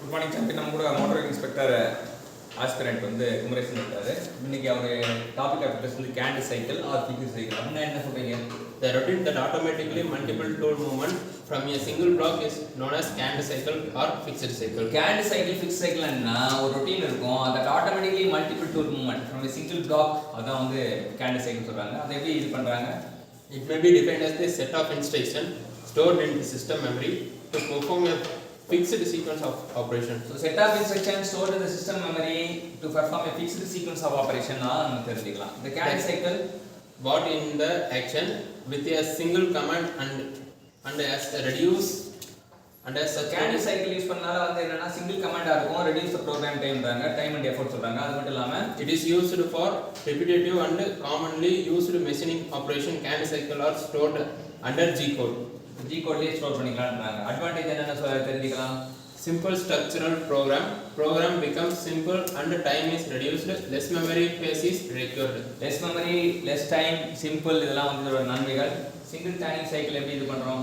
Good morning champion. நம்ம கூட motor inspector aspirant வந்து குமரேசன் இருக்காரு. இன்னைக்கு அவர் டாபிக் ஆஃப் இன்ட்ரெஸ்ட் வந்து Cantt cycle R fixed cycle. அப்படின்னா என்ன சொல்றீங்க? The routine that automatically multiple tool movement from a single block is known as canned cycle or fixed cycle. Canned cycle, fixed cycle ன்னா ஒரு routine இருக்கும். that automatically multiple tool movement from a single block அதான் வந்து canned cycle சொல்றாங்க. அதை எப்படி இது பண்றாங்க? It may be defined as the set of instructions stored in the system memory to perform a fixed sequence of operations. So set of instructions stored in the system memory to perform a fixed sequence of operation நம்ம தெரிஞ்சுக்கலாம். The canned cycle brought in the action with a single command and as a reduce and as a canned cycle use பண்ணால வந்து என்னன்னா single கமாண்டா இருக்கும். reduce the program timeன்றாங்க, time and effort சொல்றாங்க. அது மட்டும் இல்லாம it is used for repetitive and commonly used machining operation. Canned cycle are stored under G code. G code Leh store பண்ணிக்கலாம்ன்றாங்க. Advantage என்னன்னு தெரிஞ்சுக்கலாம். Simple structural program becomes simple and time is reduced, less memory space is required. Less memory, less time, simple இதெல்லாம் வந்து நன்மைகள். Single timing cycle எப்படி இது பண்றோம்?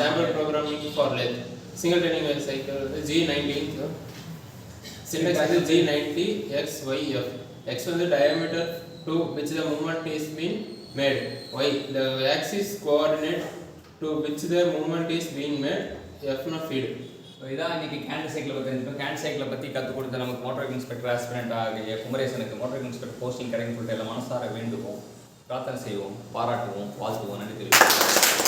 sample programming for length. Single timing cycle G90 syntax is G90 x y f. X is the diameter to which the movement is being made. Y the axis coordinate to which the movement is being made. F na feed. இதான் இன்னைக்கு கேண்ட் சைக்கிளை பற்றி தெரிஞ்சுக்கணும். கேண்ட் சைக்கிளை பற்றி கற்றுக் கொடுத்த நமக்கு மோட்டார் இன்ஸ்பெக்டர் ஆஸ்பிரண்ட் ஆகிய குமரேசனுக்கு மோட்டார் இன்ஸ்பெக்டர் போஸ்டிங் கிடைக்கும் சொல்லிட்டு எல்லாம் மனசார வேண்டுவோம், பிரார்த்தனை செய்வோம், பாராட்டுவோம், வாழ்த்துவோம். நன்றி தெரிவிப்போம்.